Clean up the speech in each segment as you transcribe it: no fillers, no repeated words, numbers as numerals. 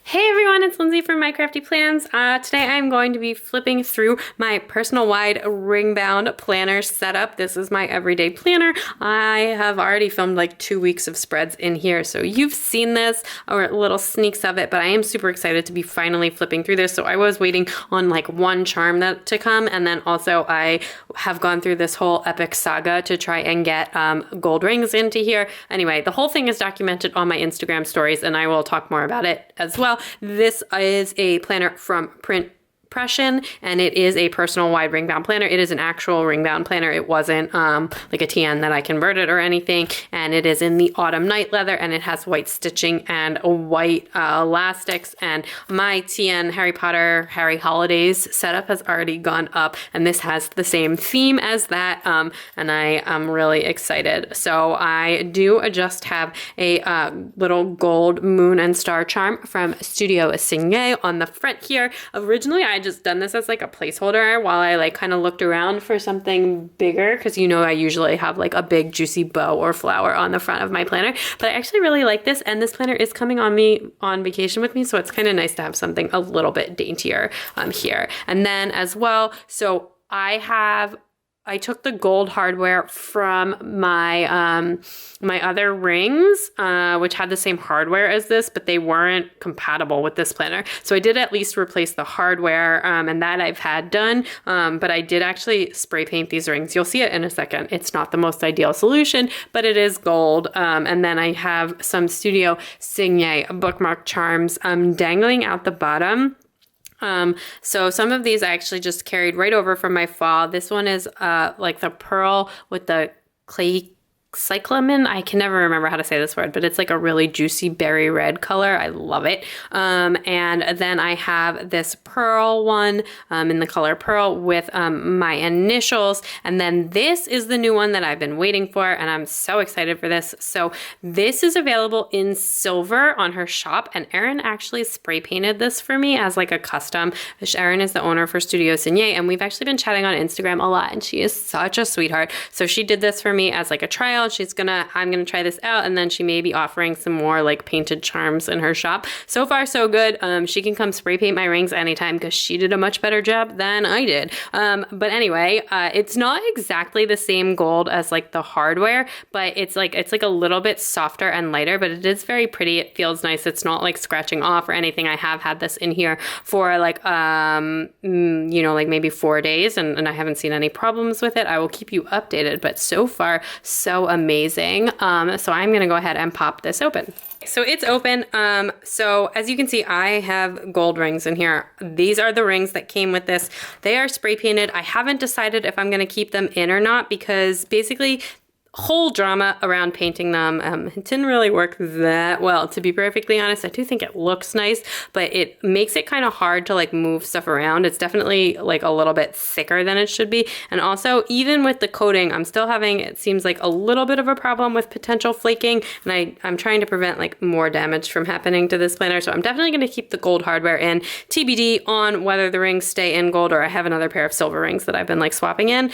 Hey everyone, it's Lindsay from My Crafty Plans. Today I'm going to be flipping through my personal wide ring bound planner setup. This is my everyday planner. I have already filmed like 2 weeks of spreads in here, so you've seen this or little sneaks of it, but I am super excited to be finally flipping through this. So I was waiting on like one charm to come, and then also I have gone through this whole epic saga to try and get gold rings into here. Anyway, the whole thing is documented on my Instagram stories, and I will talk more about it as well. This is a planner from Print Pression, and it is a personal wide ring bound planner. It is an actual ring bound planner. It wasn't like a TN that I converted or anything, and it is in the autumn night leather, and it has white stitching and white elastics. And my TN Harry Potter Harry Holidays setup has already gone up, and this has the same theme as that, and I am really excited. So I do just have a little gold moon and star charm from Studio Signet on the front here. Originally I just done this as like a placeholder while I like kind of looked around for something bigger, because you know I usually have like a big juicy bow or flower on the front of my planner, but I actually really like this, and this planner is coming on me on vacation with me, so it's kind of nice to have something a little bit daintier here. And then as well, so I took the gold hardware from my my other rings, which had the same hardware as this, but they weren't compatible with this planner. So I did at least replace the hardware, and that I've had done, but I did actually spray paint these rings. You'll see it in a second. It's not the most ideal solution, but it is gold. And then I have some Studio Signet bookmark charms dangling out the bottom. So some of these I actually just carried right over from my fall. This one is like the pearl with the clay cyclamen. I can never remember how to say this word, but it's like a really juicy berry red color. I love it. And then I have this pearl one in the color pearl with my initials. And then this is the new one that I've been waiting for, and I'm so excited for this. So this is available in silver on her shop, and Erin actually spray painted this for me as like a custom. Erin is the owner for Studio Signet, and we've actually been chatting on Instagram a lot, and she is such a sweetheart. So she did this for me as like a trial. I'm gonna try this out, and then she may be offering some more like painted charms in her shop. So far so good. She can come spray paint my rings anytime, because she did a much better job than I did. But anyway, it's not exactly the same gold as like the hardware, but it's like a little bit softer and lighter, but it is very pretty. It feels nice. It's not like scratching off or anything. I have had this in here for like you know, like maybe 4 days, and I haven't seen any problems with it. I will keep you updated, but so far so amazing. So I'm gonna go ahead and pop this open. So it's open. So as you can see, I have gold rings in here. These are the rings that came with this. They are spray painted. I haven't decided if I'm gonna keep them in or not, because basically whole drama around painting them. It didn't really work that well, to be perfectly honest. I do think it looks nice, but it makes it kind of hard to like move stuff around. It's definitely like a little bit thicker than it should be. And also, even with the coating, I'm still having, it seems like, a little bit of a problem with potential flaking, and I'm trying to prevent like more damage from happening to this planner. So I'm definitely going to keep the gold hardware in. TBD on whether the rings stay in gold, or I have another pair of silver rings that I've been like swapping in.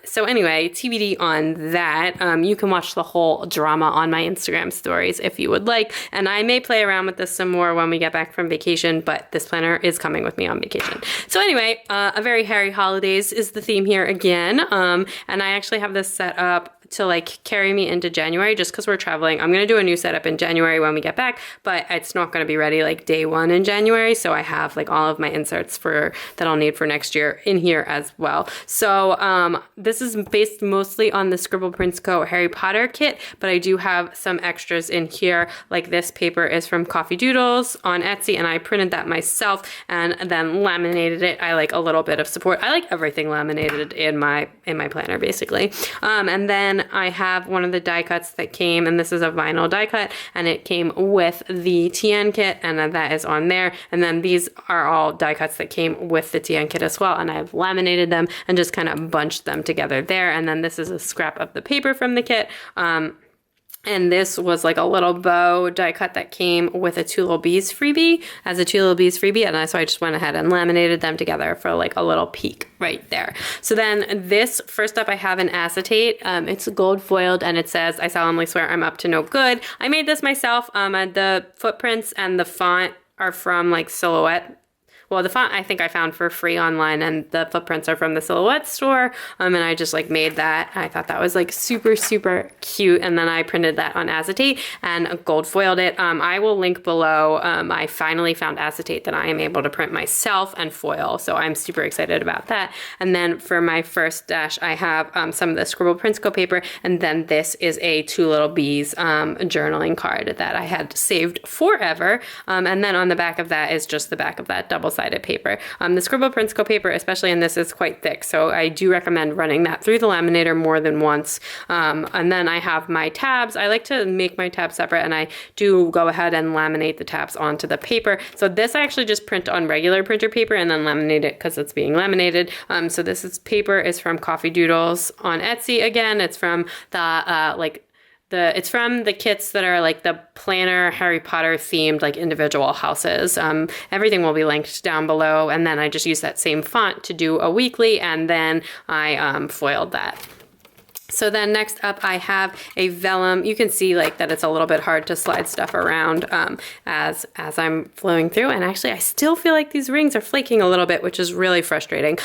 So anyway, TBD on that. You can watch the whole drama on my Instagram stories if you would like, and I may play around with this some more when we get back from vacation, but this planner is coming with me on vacation. So anyway, a very Harry Holidays is the theme here again, and I actually have this set up to like carry me into January, just because we're traveling. I'm gonna do a new setup in January when we get back, but it's not gonna be ready like day one in January. So I have like all of my inserts that I'll need for next year in here as well. So this is based mostly on the Scribble Prints Co. Harry Potter kit, but I do have some extras in here. Like this paper is from Coffee Doodles on Etsy, and I printed that myself and then laminated it. I like a little bit of support. I like everything laminated in my planner basically. And then I have one of the die cuts that came, and this is a vinyl die cut, and it came with the TN kit, and that is on there. And then these are all die cuts that came with the TN kit as well, and I've laminated them and just kind of bunched them together there. And then this is a scrap of the paper from the kit. And this was like a little bow die cut that came with a Two Little Bees freebie, and so I just went ahead and laminated them together for like a little peek right there. So then this, first up I have an acetate. It's gold foiled, and it says, "I solemnly swear I'm up to no good." I made this myself. The footprints and the font are from like Silhouette. Well, the font I think I found for free online, and the footprints are from the Silhouette store. And I just like made that. I thought that was like super, super cute. And then I printed that on acetate and gold foiled it. I will link below. I finally found acetate that I am able to print myself and foil. So I'm super excited about that. And then for my first dash, I have some of the Scribble Printsco paper. And then this is a Two Little Bees journaling card that I had saved forever. And then on the back of that is just the back of that double-sided paper. The Scribble Printsco paper, especially in this, is quite thick, so I do recommend running that through the laminator more than once. And then I have my tabs. I like to make my tabs separate, and I do go ahead and laminate the tabs onto the paper. So this I actually just print on regular printer paper and then laminate it because it's being laminated. So this paper is from Coffee Doodles on Etsy. Again, it's from the it's from the kits that are like the planner Harry Potter themed like individual houses. Everything will be linked down below, and then I just use that same font to do a weekly, and then I foiled that. So then next up I have a vellum. You can see like that it's a little bit hard to slide stuff around as I'm flowing through, and actually I still feel like these rings are flaking a little bit, which is really frustrating.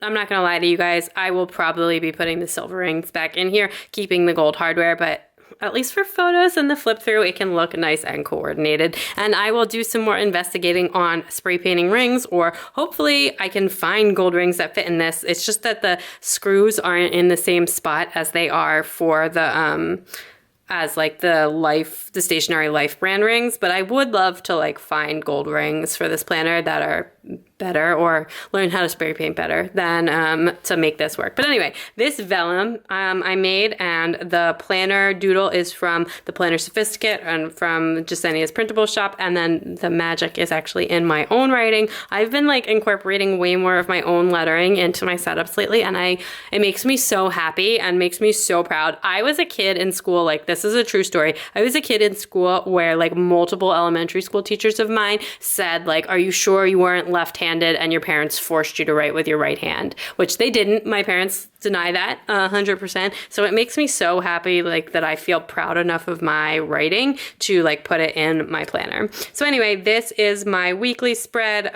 I'm not gonna lie to you guys, I will probably be putting the silver rings back in here, keeping the gold hardware, but at least for photos and the flip through, it can look nice and coordinated. And I will do some more investigating on spray painting rings, or hopefully I can find gold rings that fit in this. It's just that the screws aren't in the same spot as they are for the as like the stationary Life brand rings, but I would love to like find gold rings for this planner that are better, or learn how to spray paint better than to make this work. But anyway, this vellum I made, and the planner doodle is from the Planner Sophisticate and from Jasenia's printable shop, and then the magic is actually in my own writing. I've been like incorporating way more of my own lettering into my setups lately, and it makes me so happy and makes me so proud. I was a kid in school, like this is a true story. I was a kid in school where like multiple elementary school teachers of mine said like, are you sure you weren't left-handed and your parents forced you to write with your right hand? Which they didn't. My parents deny that 100%. So it makes me so happy like that I feel proud enough of my writing to like put it in my planner. So anyway, this is my weekly spread.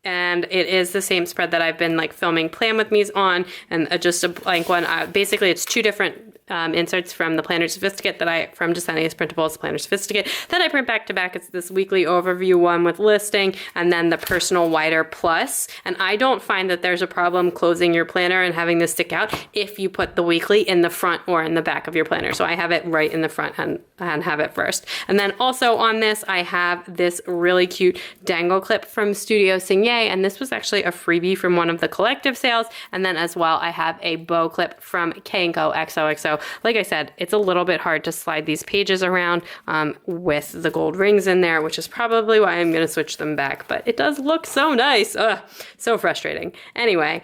And it is the same spread that I've been like filming Plan With Me's on, and just a blank one. Basically, it's two different inserts from the Planner Sophisticate from Jasenia's Printables Planner Sophisticate that I print back to back. It's this weekly overview one with listing, and then the Personal Wider Plus. And I don't find that there's a problem closing your planner and having this stick out if you put the weekly in the front or in the back of your planner. So I have it right in the front and have it first. And then also on this, I have this really cute dangle clip from Studio Signet, and this was actually a freebie from one of the collective sales. And then as well, I have a bow clip from K&Co XOXO. Like I said, it's a little bit hard to slide these pages around with the gold rings in there, which is probably why I'm going to switch them back. But it does look so nice. Ugh, so frustrating. Anyway,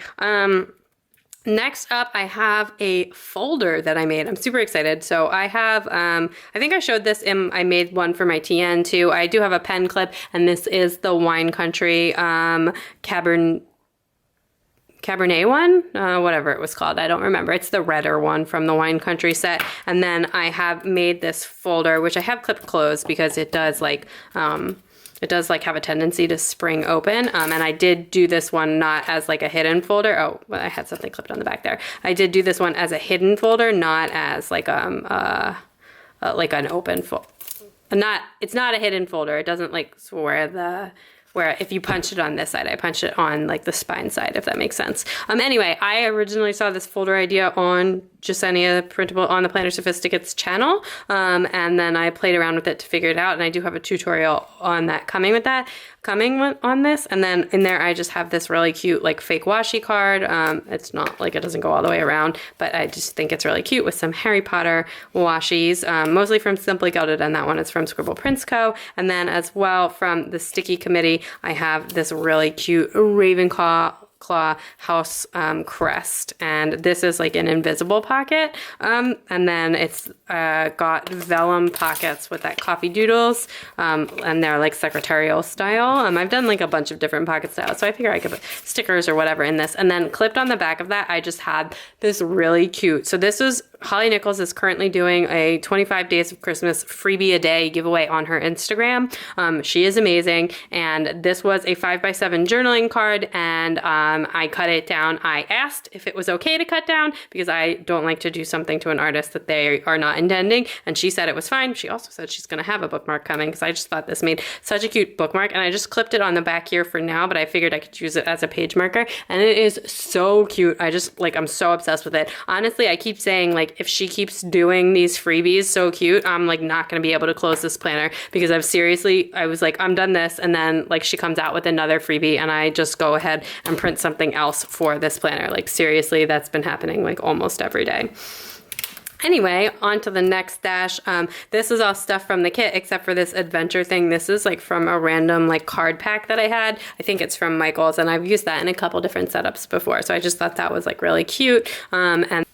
next up, I have a folder that I made. I'm super excited. So I have, I think I showed this I made one for my TN too. I do have a pen clip, and this is the Wine Country Cabernet one, whatever it was called. I don't remember. It's the redder one from the Wine Country set. And then I have made this folder, which I have clipped closed because it does like have a tendency to spring open. And I did do this one not as like a hidden folder. Oh, well, I had something clipped on the back there. I did do this one as a hidden folder, not as like an open folder. It's not a hidden folder. It doesn't like where if you punch it on this side, I punch it on like the spine side, if that makes sense. Anyway, I originally saw this folder idea on Jasenia Printable on the Planner Sophisticate's channel, and then I played around with it to figure it out, and I do have a tutorial on that coming on this. And then in there I just have this really cute like fake washi card. It's not like, it doesn't go all the way around, but I just think it's really cute with some Harry Potter washies, mostly from Simply Gilded, and that one is from Scribble Printsco. And then as well from the Sticky Committee, I have this really cute Ravenclaw house crest, and this is like an invisible pocket, and then it's got vellum pockets with that Coffee Doodles, and they're like secretarial style. I've done like a bunch of different pocket styles, so I figure I could put stickers or whatever in this. And then clipped on the back of that, I just had this really cute, so this is Holly Nichols is currently doing a 25 Days of Christmas freebie a day giveaway on her Instagram. She is amazing, and this was a 5x7 journaling card, and I cut it down. I asked if it was okay to cut down because I don't like to do something to an artist that they are not intending, and she said it was fine. She also said she's going to have a bookmark coming because I just thought this made such a cute bookmark, and I just clipped it on the back here for now, but I figured I could use it as a page marker, and it is so cute. I just, like, I'm so obsessed with it. Honestly, I keep saying, like, if she keeps doing these freebies so cute, I'm like not going to be able to close this planner because I was like, I'm done this, and then like she comes out with another freebie and I just go ahead and print something else for this planner. Like seriously, that's been happening like almost every day. Anyway, on to the next stash. This is all stuff from the kit except for this adventure thing. This is like from a random like card pack that I had. I think it's from Michael's, and I've used that in a couple different setups before. So I just thought that was like really cute. And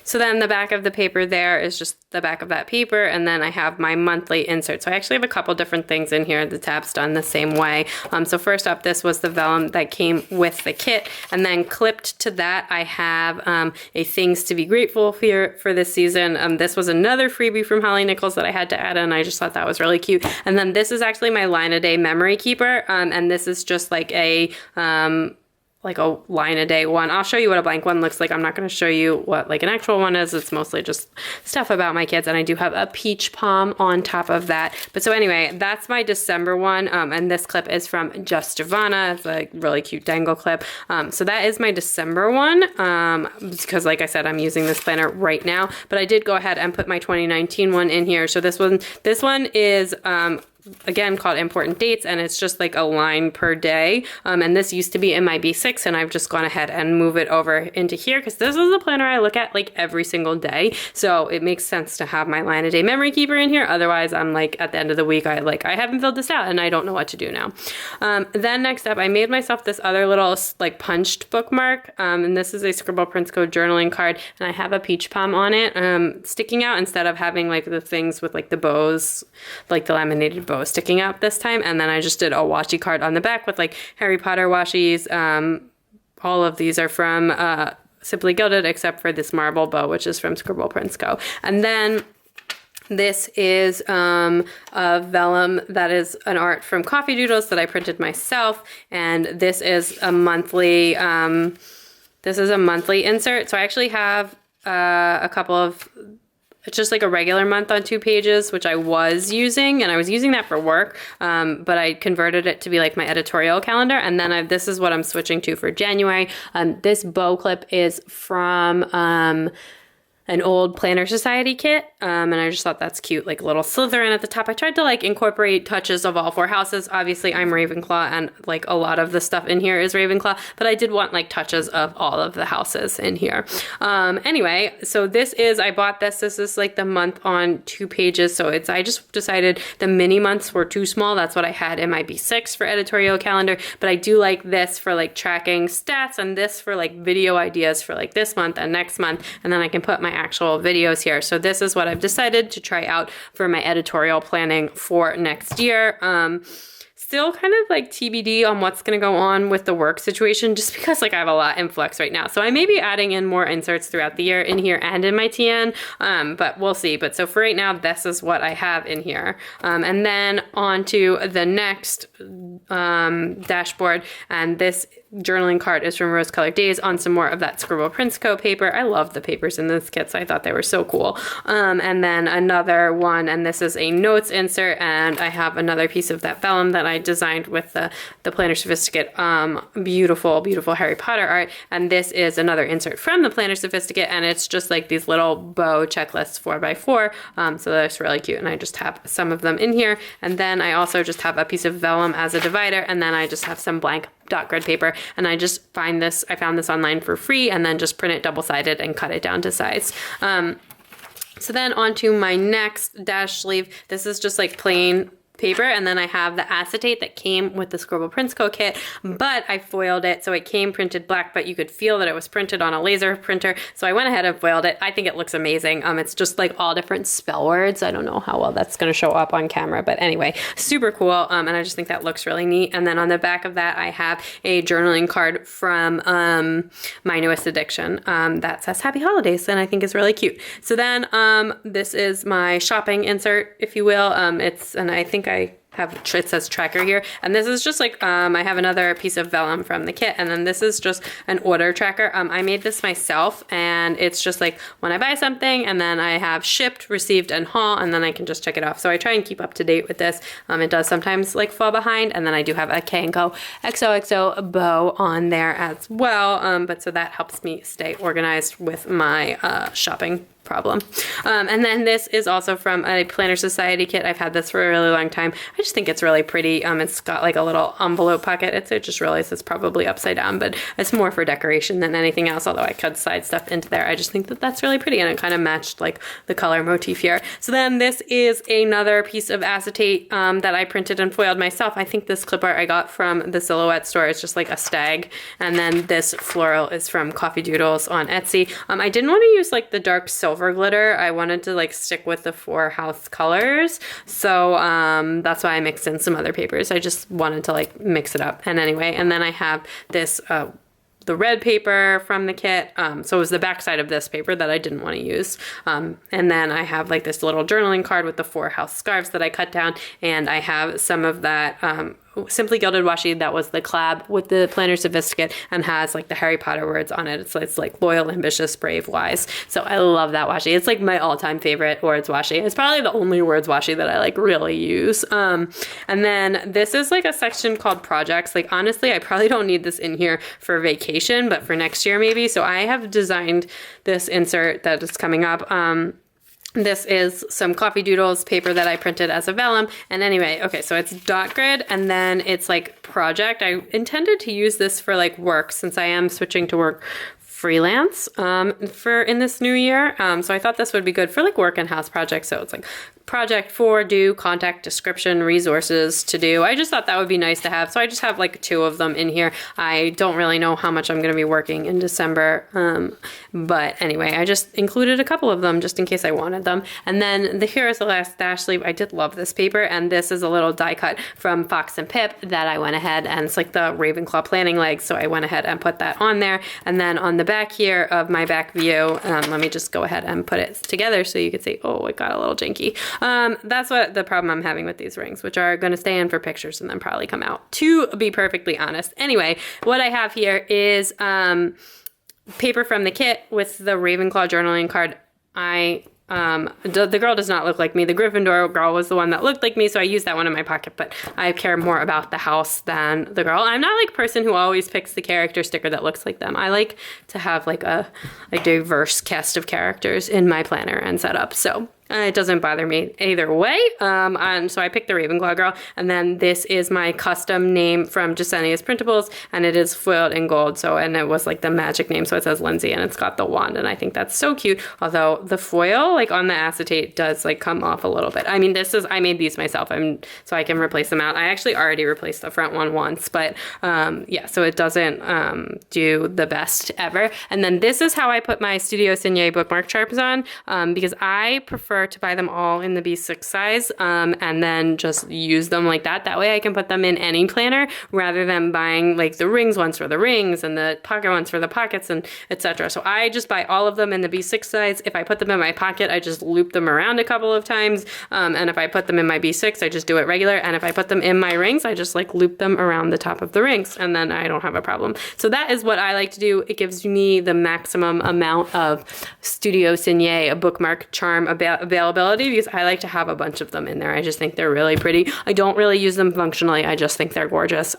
so then the back of the paper there is just the back of that paper, and then I have my monthly insert. So I actually have a couple different things in here. The tab's done the same way. So first up, this was the vellum that came with the kit, and then clipped to that I have a things to be grateful for this season. This was another freebie from Holly Nichols that I had to add in. I just thought that was really cute. And then this is actually my line a day memory keeper, and this is just like a line a day one. I'll show you what a blank one looks like. I'm not going to show you what like an actual one is. It's mostly just stuff about my kids, and I do have a peach palm on top of that. But so anyway, that's my December one, and this clip is from Just Giovanna. It's a really cute dangle clip. So that is my December one, because like I said, I'm using this planner right now, but I did go ahead and put my 2019 one in here. So this one is again called Important Dates, and it's just like a line per day, and this used to be in my B6, and I've just gone ahead and move it over into here because this is a planner I look at like every single day, so it makes sense to have my line a day memory keeper in here. Otherwise I'm like at the end of the week I haven't filled this out and I don't know what to do now. Then next up, I made myself this other little like punched bookmark, and this is a Scribble Prints Co journaling card, and I have a peach palm on it sticking out instead of having like the things with like the bows, like the laminated bow sticking out this time. And then I just did a washi card on the back with like Harry Potter washies. All of these are from Simply Gilded except for this marble bow, which is from Scribble Prints Co. And then this is a vellum that is an art from Coffee Doodles that I printed myself, and this is a monthly insert. So I actually have a couple of, it's just like a regular month on 2 pages, which I was using, and I was using that for work, but I converted it to be like my editorial calendar, and then this is what I'm switching to for January. This bow clip is from an old Planner Society kit, and I just thought that's cute, like a little Slytherin at the top. I tried to like incorporate touches of all 4 houses. Obviously I'm Ravenclaw, and like a lot of the stuff in here is Ravenclaw, but I did want like touches of all of the houses in here. Anyway, so I bought this is like the month on 2 pages, so I just decided the mini months were too small. That's what I had in my B6 for editorial calendar, but I do like this for like tracking stats, and this for like video ideas for like this month and next month, and then I can put my actual videos here. So this is what I've decided to try out for my editorial planning for next year. Still kind of like TBD on what's going to go on with the work situation, just because like I have a lot in flux right now. So I may be adding in more inserts throughout the year in here and in my TN, but we'll see. But so for right now, this is what I have in here. And then on to the next dashboard, and this journaling card is from Rose Colored Days on some more of that Scribble Prints Co paper. I love the papers in this kit, so I thought they were so cool. And then another one, and this is a notes insert, and I have another piece of that vellum that I designed with the Planner Sophisticate, beautiful, beautiful Harry Potter art. And this is another insert from the Planner Sophisticate, and it's just like these little bow checklists 4x4. So that's really cute, and I just have some of them in here. And then I also just have a piece of vellum as a divider, and then I just have some blank dot grid paper, and I found this online for free, and then just print it double-sided and cut it down to size. So then on to my next dash sleeve. This is just like plain paper, and then I have the acetate that came with the Scribble Prints Co. kit, but I foiled it so it came printed black, but you could feel that it was printed on a laser printer, so I went ahead and foiled it. I think it looks amazing. It's just like all different spell words. I don't know how well that's going to show up on camera, but anyway, super cool, and I just think that looks really neat. And then on the back of that, I have a journaling card from my newest addiction that says Happy Holidays, and I think is really cute. So then this is my shopping insert, if you will. And I think I have, it says tracker here, and this is just like I have another piece of vellum from the kit, and then this is just an order tracker. I made this myself, and it's just like when I buy something, and then I have shipped, received, and haul, and then I can just check it off. So I try and keep up to date with this. It does sometimes like fall behind, and then I do have a K&Co XOXO bow on there as well, but so that helps me stay organized with my shopping problem. And then this is also from a Planner Society kit. I've had this for a really long time. I just think it's really pretty. It's got like a little envelope pocket. It just realized it's probably upside down, but it's more for decoration than anything else, although I could slide stuff into there. I just think that that's really pretty, and it kind of matched like the color motif here. So then this is another piece of acetate that I printed and foiled myself. I think this clip art I got from the Silhouette store. It's just like a stag. And then this floral is from Coffee Doodles on Etsy. I didn't want to use like the dark silver glitter. I wanted to like stick with the 4 house colors, so that's why I mixed in some other papers. I just wanted to like mix it up. And anyway, and then I have this the red paper from the kit, so it was the back side of this paper that I didn't want to use, and then I have like this little journaling card with the 4 house scarves that I cut down, and I have some of that Simply Gilded washi that was the collab with the Planner Sophisticate and has like the Harry Potter words on it. It's like loyal, ambitious, brave, wise. So I love that washi. It's like my all-time favorite words washi. It's probably the only words washi that I like really use. And then this is like a section called projects. Like honestly, I probably don't need this in here for vacation, but for next year maybe. So I have designed this insert that is coming up. This is some Coffee Doodles paper that I printed as a vellum. And anyway, okay, so it's dot grid, and then it's like project. I intended to use this for like work, since I am switching to work freelance for in this new year. So I thought this would be good for like work and house projects. So it's like project for, do, contact, description, resources, to do. I just thought that would be nice to have. So I just have like 2 of them in here. I don't really know how much I'm going to be working in December. But anyway, I just included a couple of them just in case I wanted them. And then here is the last dash sleeve. I did love this paper. And this is a little die cut from Fox and Pip that I went ahead, and it's like the Ravenclaw planning legs. So I went ahead and put that on there. And then on the back here of my back view, let me just go ahead and put it together so you could see, oh, it got a little janky. That's what the problem I'm having with these rings, which are going to stay in for pictures and then probably come out, to be perfectly honest. Anyway, what I have here is paper from the kit with the Ravenclaw journaling card. The girl does not look like me. The Gryffindor girl was the one that looked like me, so I used that one in my pocket, but I care more about the house than the girl. I'm not like a person who always picks the character sticker that looks like them. I like to have like a diverse cast of characters in my planner and setup, so it doesn't bother me either way. And so I picked the Ravenclaw girl, and then this is my custom name from Jasenia's Printables, and it is foiled in gold. So, and it was like the magic name, so it says Lindsay, and it's got the wand, and I think that's so cute. Although the foil, like on the acetate, does like come off a little bit. I mean, I made these myself, so I can replace them out. I actually already replaced the front one once, but yeah, so it doesn't do the best ever. And then this is how I put my Studio Signet bookmark charms on, because I prefer to buy them all in the B6 size, and then just use them like that. That way I can put them in any planner rather than buying like the rings ones for the rings and the pocket ones for the pockets and etc. So I just buy all of them in the B6 size. If I put them in my pocket, I just loop them around a couple of times, and if I put them in my B6, I just do it regular, and if I put them in my rings, I just like loop them around the top of the rings, and then I don't have a problem. So that is what I like to do. It gives me the maximum amount of Studio Signet bookmark charm availability, because I like to have a bunch of them in there. I just think they're really pretty. I don't really use them functionally. I just think they're gorgeous.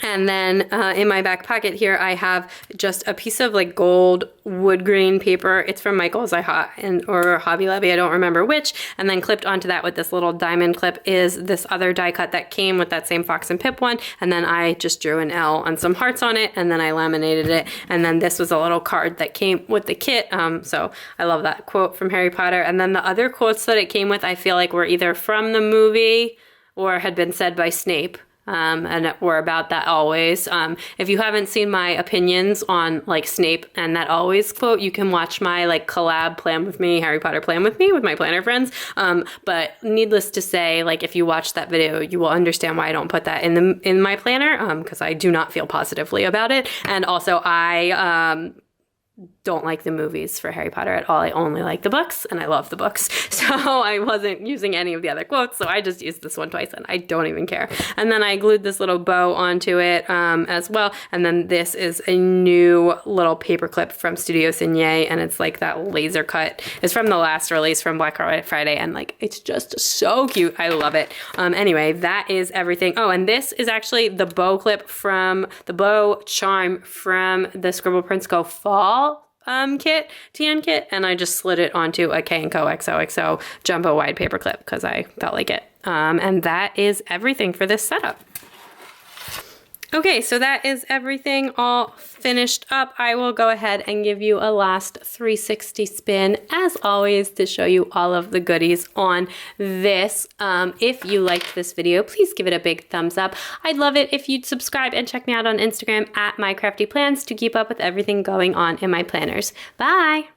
And then in my back pocket here, I have just a piece of like gold wood grain paper. It's from Michael's or Hobby Lobby, I don't remember which. And then clipped onto that with this little diamond clip is this other die cut that came with that same Fox and Pip one. And then I just drew an L and some hearts on it, and then I laminated it. And then this was a little card that came with the kit. So I love that quote from Harry Potter. And then the other quotes that it came with, I feel like were either from the movie or had been said by Snape. And we're about that always. If you haven't seen my opinions on like Snape and that always quote, you can watch my like collab plan with me, Harry Potter plan with me, with my planner friends. But needless to say, like if you watch that video, you will understand why I don't put that in my planner, because I do not feel positively about it. And also I don't like the movies for Harry Potter at all. I only like the books, and I love the books. So I wasn't using any of the other quotes, so I just used this one twice, and I don't even care. And then I glued this little bow onto it as well. And then this is a new little paper clip from Studio Signet, and it's like that laser cut. It's from the last release from Black Friday, and like it's just so cute. I love it. Anyway, that is everything. Oh, and this is actually the bow clip from the bow charm from the Scribble Prints Go Fall TN kit, and I just slid it onto a K&Co XOXO jumbo wide paper clip because I felt like it. And that is everything for this setup. Okay, so that is everything all finished up. I will go ahead and give you a last 360 spin, as always, to show you all of the goodies on this. If you liked this video, please give it a big thumbs up. I'd love it if you'd subscribe and check me out on Instagram at MyCraftyPlans to keep up with everything going on in my planners. Bye!